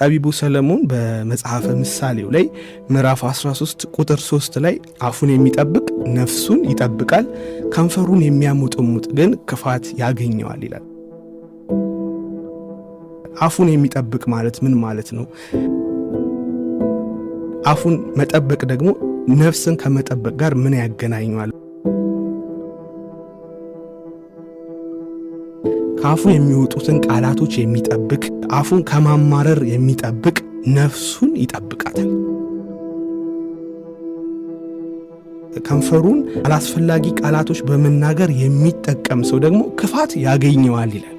ጠቢቡ ሰለሞን በመጽሐፈ ምሳሌው ላይ ምዕራፍ 13 ቁጥር 3 ላይ አፉን የሚጠብቅ ነፍሱን ይጠብቃል፣ ከንፈሩን የሚያሙጥሙጥ ግን ክፋት ያገኘዋል ይላል። አፉን የሚጠብቅ ማለት ምን ማለት ነው? አፉን መጠበቅ ደግሞ ነፍስን ከመጠበቅ ጋር ምን ያገናኘዋል? ከአፉ የሚወጡትን ቃላቶች የሚጠብቅ አፉን ከማማረር የሚጠብቅ ነፍሱን ይጠብቃታል። ከንፈሩን አላስፈላጊ ቃላቶች በመናገር የሚጠቀም ሰው ደግሞ ክፋት ያገኘዋል ይላል።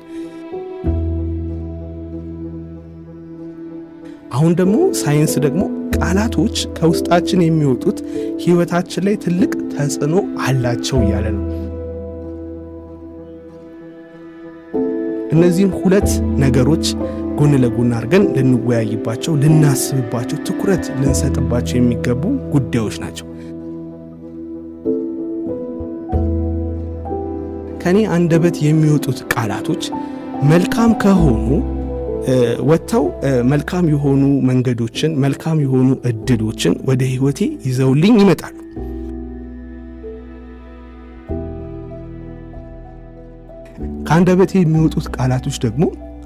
አሁን ደግሞ ሳይንስ ደግሞ ቃላቶች ከውስጣችን የሚወጡት ህይወታችን ላይ ትልቅ ተጽዕኖ አላቸው እያለ ነው። እነዚህን ሁለት ነገሮች ጎን ለጎን አድርገን ልንወያይባቸው፣ ልናስብባቸው፣ ትኩረት ልንሰጥባቸው የሚገቡ ጉዳዮች ናቸው። ከኔ አንደበት የሚወጡት ቃላቶች መልካም ከሆኑ ወጥተው መልካም የሆኑ መንገዶችን፣ መልካም የሆኑ እድሎችን ወደ ህይወቴ ይዘውልኝ ይመጣሉ። ከአንደበቴ የሚወጡት ቃላቶች ደግሞ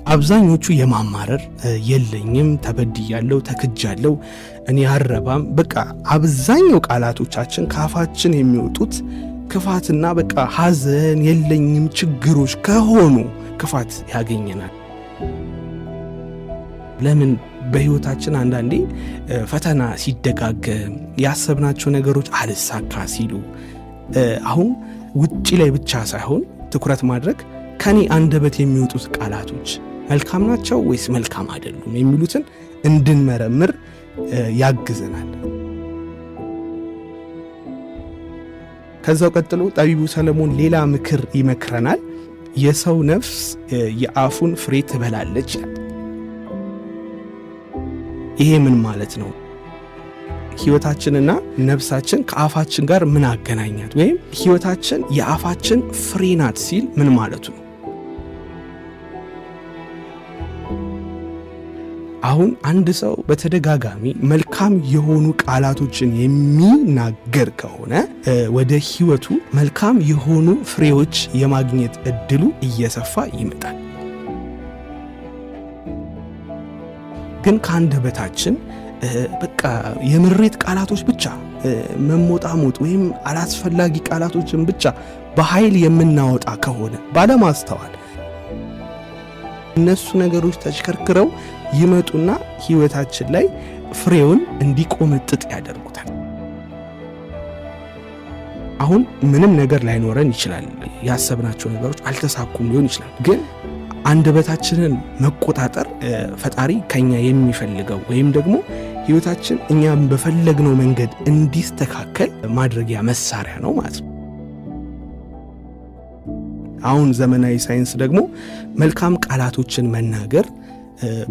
አብዛኞቹ የማማረር የለኝም፣ ተበድያለሁ፣ ተክጃለሁ፣ እኔ አረባም፣ በቃ አብዛኛው ቃላቶቻችን ካፋችን የሚወጡት ክፋትና በቃ ሐዘን፣ የለኝም ችግሮች ከሆኑ ክፋት ያገኘናል። ለምን በህይወታችን አንዳንዴ ፈተና ሲደጋገም ያሰብናቸው ነገሮች አልሳካ ሲሉ አሁን ውጪ ላይ ብቻ ሳይሆን ትኩረት ማድረግ ከኔ አንደበት የሚወጡት ቃላቶች መልካም ናቸው ወይስ መልካም አይደሉም የሚሉትን እንድንመረምር ያግዘናል። ከዛው ቀጥሎ ጠቢቡ ሰለሞን ሌላ ምክር ይመክረናል። የሰው ነፍስ የአፉን ፍሬ ትበላለች። ይሄ ምን ማለት ነው? ህይወታችንና ነፍሳችን ከአፋችን ጋር ምን አገናኛት? ወይም ህይወታችን የአፋችን ፍሬ ናት ሲል ምን ማለቱ ነው? አሁን አንድ ሰው በተደጋጋሚ መልካም የሆኑ ቃላቶችን የሚናገር ከሆነ ወደ ህይወቱ መልካም የሆኑ ፍሬዎች የማግኘት እድሉ እየሰፋ ይመጣል። ግን ከአንደበታችን በቃ የምሬት ቃላቶች ብቻ መሞጣሞጥ ወይም አላስፈላጊ ቃላቶችን ብቻ በኃይል የምናወጣ ከሆነ ባለማስተዋል እነሱ ነገሮች ተሽከርክረው ይመጡና ህይወታችን ላይ ፍሬውን እንዲቆመጥጥ ያደርጉታል። አሁን ምንም ነገር ላይኖረን ይችላል። ያሰብናቸው ነገሮች አልተሳኩም ሊሆን ይችላል። ግን አንደበታችንን መቆጣጠር ፈጣሪ ከኛ የሚፈልገው ወይም ደግሞ ህይወታችን እኛም በፈለግነው መንገድ እንዲስተካከል ማድረጊያ መሳሪያ ነው ማለት ነው። አሁን ዘመናዊ ሳይንስ ደግሞ መልካም ቃላቶችን መናገር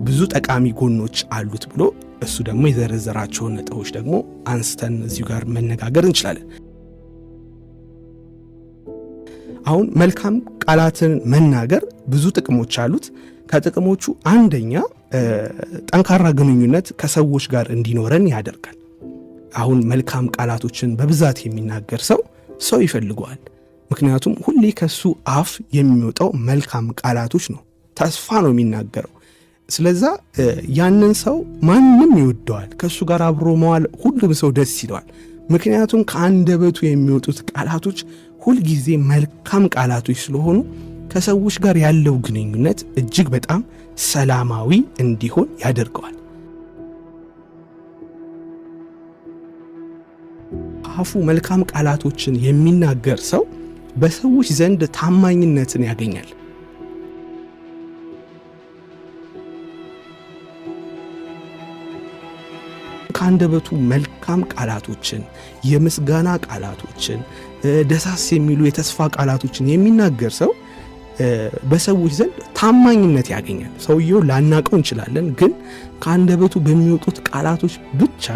ብዙ ጠቃሚ ጎኖች አሉት ብሎ እሱ ደግሞ የዘረዘራቸውን ነጥቦች ደግሞ አንስተን እዚሁ ጋር መነጋገር እንችላለን። አሁን መልካም ቃላትን መናገር ብዙ ጥቅሞች አሉት። ከጥቅሞቹ አንደኛ ጠንካራ ግንኙነት ከሰዎች ጋር እንዲኖረን ያደርጋል። አሁን መልካም ቃላቶችን በብዛት የሚናገር ሰው ይፈልገዋል። ምክንያቱም ሁሌ ከሱ አፍ የሚወጣው መልካም ቃላቶች ነው። ተስፋ ነው የሚናገረው። ስለዛ ያንን ሰው ማንም ይወደዋል። ከሱ ጋር አብሮ መዋል ሁሉም ሰው ደስ ይለዋል። ምክንያቱም ከአንደበቱ የሚወጡት ቃላቶች ሁልጊዜ መልካም ቃላቶች ስለሆኑ ከሰዎች ጋር ያለው ግንኙነት እጅግ በጣም ሰላማዊ እንዲሆን ያደርገዋል። አፉ መልካም ቃላቶችን የሚናገር ሰው በሰዎች ዘንድ ታማኝነትን ያገኛል። ከአንደበቱ መልካም ቃላቶችን፣ የምስጋና ቃላቶችን፣ ደሳስ የሚሉ የተስፋ ቃላቶችን የሚናገር ሰው በሰዎች ዘንድ ታማኝነት ያገኛል። ሰውየው ላናቀው እንችላለን፣ ግን ከአንደበቱ በሚወጡት ቃላቶች ብቻ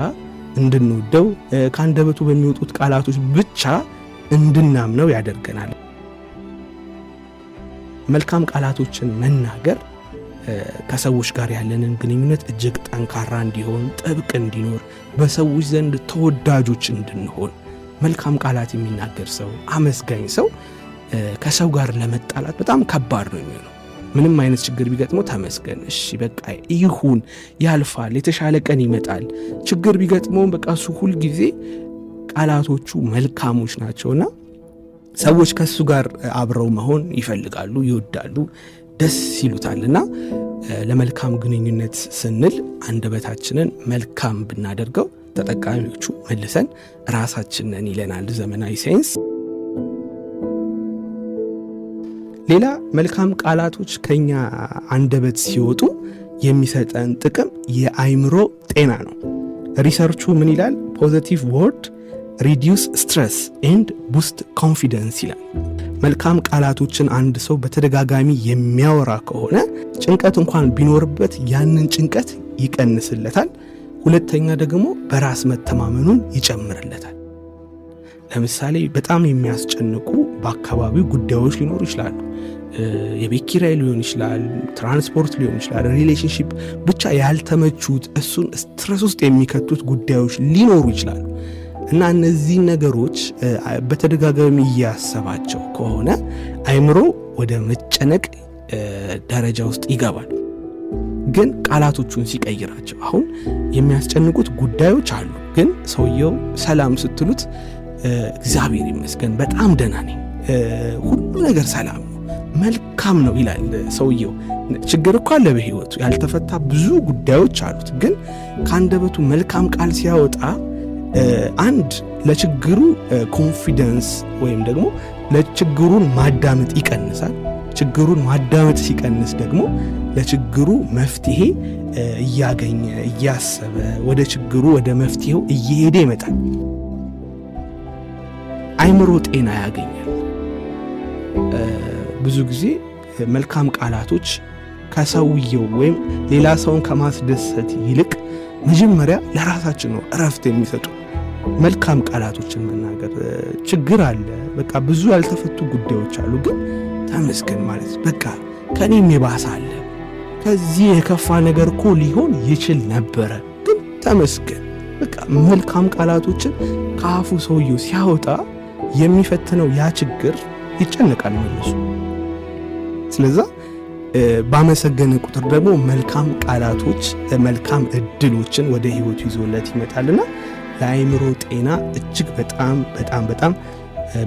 እንድንወደው፣ ከአንደበቱ በሚወጡት ቃላቶች ብቻ እንድናምነው ያደርገናል። መልካም ቃላቶችን መናገር ከሰዎች ጋር ያለንን ግንኙነት እጅግ ጠንካራ እንዲሆን፣ ጥብቅ እንዲኖር፣ በሰዎች ዘንድ ተወዳጆች እንድንሆን መልካም ቃላት የሚናገር ሰው፣ አመስጋኝ ሰው ከሰው ጋር ለመጣላት በጣም ከባድ ነው የሚሆነው። ምንም አይነት ችግር ቢገጥመው ተመስገን፣ እሺ በቃ ይሁን፣ ያልፋል፣ የተሻለ ቀን ይመጣል። ችግር ቢገጥመው በቃ እሱ ሁል ጊዜ ቃላቶቹ መልካሞች ናቸውና ሰዎች ከሱ ጋር አብረው መሆን ይፈልጋሉ፣ ይወዳሉ፣ ደስ ይሉታልና ለመልካም ግንኙነት ስንል አንደበታችንን መልካም ብናደርገው ተጠቃሚዎቹ መልሰን ራሳችንን ይለናል ዘመናዊ ሳይንስ። ሌላ መልካም ቃላቶች ከኛ አንደበት ሲወጡ የሚሰጠን ጥቅም የአይምሮ ጤና ነው። ሪሰርቹ ምን ይላል? ፖዚቲቭ ወርድ ሪዲዩስ ስትረስ ኤንድ ቡስት ኮንፊደንስ ይላል። መልካም ቃላቶችን አንድ ሰው በተደጋጋሚ የሚያወራ ከሆነ ጭንቀት እንኳን ቢኖርበት ያንን ጭንቀት ይቀንስለታል። ሁለተኛ ደግሞ በራስ መተማመኑን ይጨምርለታል። ለምሳሌ በጣም የሚያስጨንቁ በአካባቢው ጉዳዮች ሊኖሩ ይችላሉ። የቤት ኪራይ ሊሆን ይችላል፣ ትራንስፖርት ሊሆን ይችላል፣ ሪሌሽንሺፕ፣ ብቻ ያልተመቹት እሱን ስትረስ ውስጥ የሚከቱት ጉዳዮች ሊኖሩ ይችላሉ። እና እነዚህ ነገሮች በተደጋጋሚ እያሰባቸው ከሆነ አይምሮ ወደ መጨነቅ ደረጃ ውስጥ ይገባል። ግን ቃላቶቹን ሲቀይራቸው አሁን የሚያስጨንቁት ጉዳዮች አሉ፣ ግን ሰውየው ሰላም ስትሉት እግዚአብሔር ይመስገን በጣም ደህና ነኝ፣ ሁሉ ነገር ሰላም ነው፣ መልካም ነው ይላል ሰውየው። ችግር እኮ አለ በህይወቱ፣ ያልተፈታ ብዙ ጉዳዮች አሉት። ግን ከአንደበቱ መልካም ቃል ሲያወጣ አንድ ለችግሩ ኮንፊደንስ ወይም ደግሞ ለችግሩን ማዳመጥ ይቀንሳል። ችግሩን ማዳመጥ ሲቀንስ ደግሞ ለችግሩ መፍትሄ እያገኘ እያሰበ ወደ ችግሩ ወደ መፍትሄው እየሄደ ይመጣል። አይምሮ ጤና ያገኛል። ብዙ ጊዜ መልካም ቃላቶች ከሰውየው ወይም ሌላ ሰውን ከማስደሰት ይልቅ መጀመሪያ ለራሳችን ነው እረፍት የሚሰጡ። መልካም ቃላቶችን መናገር ችግር አለ፣ በቃ ብዙ ያልተፈቱ ጉዳዮች አሉ፣ ግን ተመስገን ማለት በቃ ከኔም የባሰ አለ፣ ከዚህ የከፋ ነገር እኮ ሊሆን ይችል ነበረ፣ ግን ተመስገን። በቃ መልካም ቃላቶችን ከአፉ ሰውየው ሲያወጣ የሚፈትነው ያ ችግር ይጨነቃል መልሶ። ስለዛ ባመሰገነ ቁጥር ደግሞ መልካም ቃላቶች መልካም እድሎችን ወደ ህይወቱ ይዞለት ይመጣልና ለአይምሮ ጤና እጅግ በጣም በጣም በጣም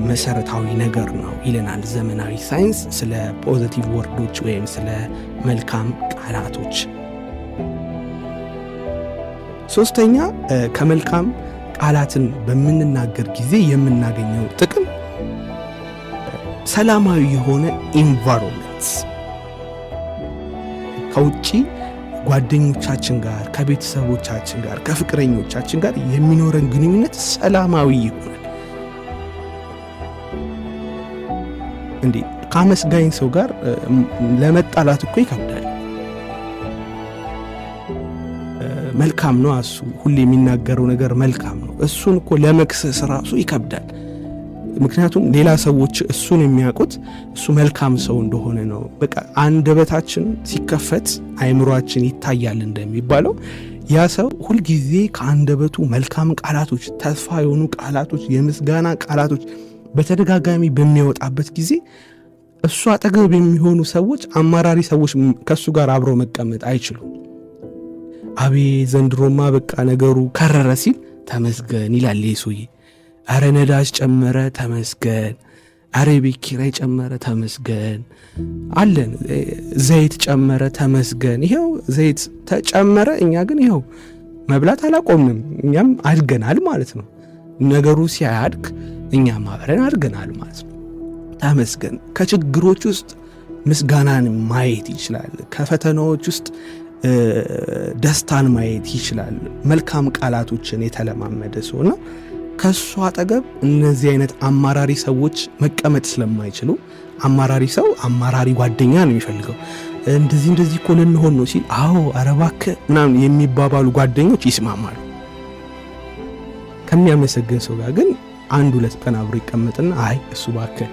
መሰረታዊ ነገር ነው ይለናል ዘመናዊ ሳይንስ ስለ ፖዚቲቭ ወርዶች ወይም ስለ መልካም ቃላቶች። ሶስተኛ ከመልካም ቃላትን በምንናገር ጊዜ የምናገኘው ጥቅም ሰላማዊ የሆነ ኢንቫይሮንመንት፣ ከውጪ ጓደኞቻችን ጋር፣ ከቤተሰቦቻችን ጋር፣ ከፍቅረኞቻችን ጋር የሚኖረን ግንኙነት ሰላማዊ ይሆናል። እንዴ ከአመስጋኝ ሰው ጋር ለመጣላት እኮ ይከብዳል። መልካም ነው እሱ ሁሌ የሚናገረው ነገር መልካም ነው። እሱን እኮ ለመክሰስ ራሱ ይከብዳል። ምክንያቱም ሌላ ሰዎች እሱን የሚያውቁት እሱ መልካም ሰው እንደሆነ ነው። በቃ አንደበታችን ሲከፈት አይምሮአችን ይታያል እንደሚባለው ያ ሰው ሁልጊዜ ከአንደበቱ መልካም ቃላቶች፣ ተስፋ የሆኑ ቃላቶች፣ የምስጋና ቃላቶች በተደጋጋሚ በሚወጣበት ጊዜ እሱ አጠገብ የሚሆኑ ሰዎች አማራሪ ሰዎች ከሱ ጋር አብረው መቀመጥ አይችሉም። አቤ ዘንድሮማ በቃ ነገሩ ከረረ ሲል ተመስገን ይላል ሰውዬ። አረ ነዳጅ ጨመረ ተመስገን፣ አረ ቤት ኪራይ ጨመረ ተመስገን አለን፣ ዘይት ጨመረ ተመስገን። ይሄው ዘይት ተጨመረ፣ እኛ ግን ይሄው መብላት አላቆምንም፣ እኛም አድገናል ማለት ነው። ነገሩ ሲያድግ እኛም አብረን አድገናል ማለት ነው። ተመስገን። ከችግሮች ውስጥ ምስጋናን ማየት ይችላል። ከፈተናዎች ውስጥ ደስታን ማየት ይችላል። መልካም ቃላቶችን የተለማመደ ሰውና ከሱ አጠገብ እነዚህ አይነት አማራሪ ሰዎች መቀመጥ ስለማይችሉ አማራሪ ሰው አማራሪ ጓደኛ ነው የሚፈልገው። እንደዚህ እኮ ልንሆን ነው ሲል አዎ ኧረ እባክህ ምናምን የሚባባሉ ጓደኞች ይስማማሉ። ከሚያመሰግን ሰው ጋር ግን አንድ ሁለት ቀን አብሮ ይቀመጥና አይ እሱ እባክህ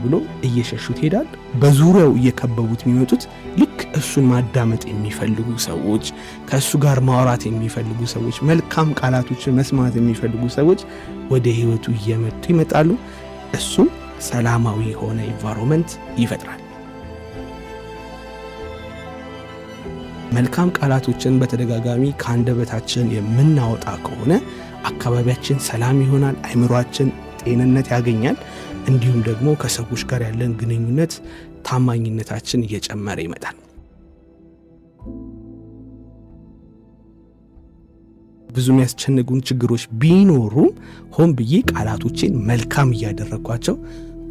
ብሎ እየሸሹት ይሄዳል። በዙሪያው እየከበቡት የሚመጡት ልክ እሱን ማዳመጥ የሚፈልጉ ሰዎች፣ ከእሱ ጋር ማውራት የሚፈልጉ ሰዎች፣ መልካም ቃላቶችን መስማት የሚፈልጉ ሰዎች ወደ ህይወቱ እየመጡ ይመጣሉ። እሱም ሰላማዊ የሆነ ኢንቫይሮንመንት ይፈጥራል። መልካም ቃላቶችን በተደጋጋሚ ከአንደበታችን የምናወጣ ከሆነ አካባቢያችን ሰላም ይሆናል፣ አእምሯችን ጤንነት ያገኛል። እንዲሁም ደግሞ ከሰዎች ጋር ያለን ግንኙነት ታማኝነታችን እየጨመረ ይመጣል። ብዙ የሚያስጨንቁን ችግሮች ቢኖሩም ሆን ብዬ ቃላቶቼን መልካም እያደረኳቸው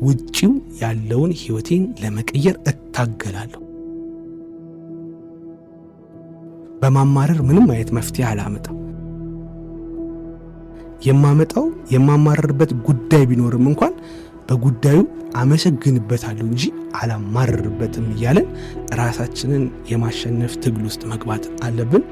ውጪው ያለውን ህይወቴን ለመቀየር እታገላለሁ። በማማረር ምንም አይነት መፍትሄ አላመጣም። የማማረርበት ጉዳይ ቢኖርም እንኳን በጉዳዩ አመሰግንበታለሁ እንጂ አላማረርበትም እያለን ራሳችንን የማሸነፍ ትግል ውስጥ መግባት አለብን።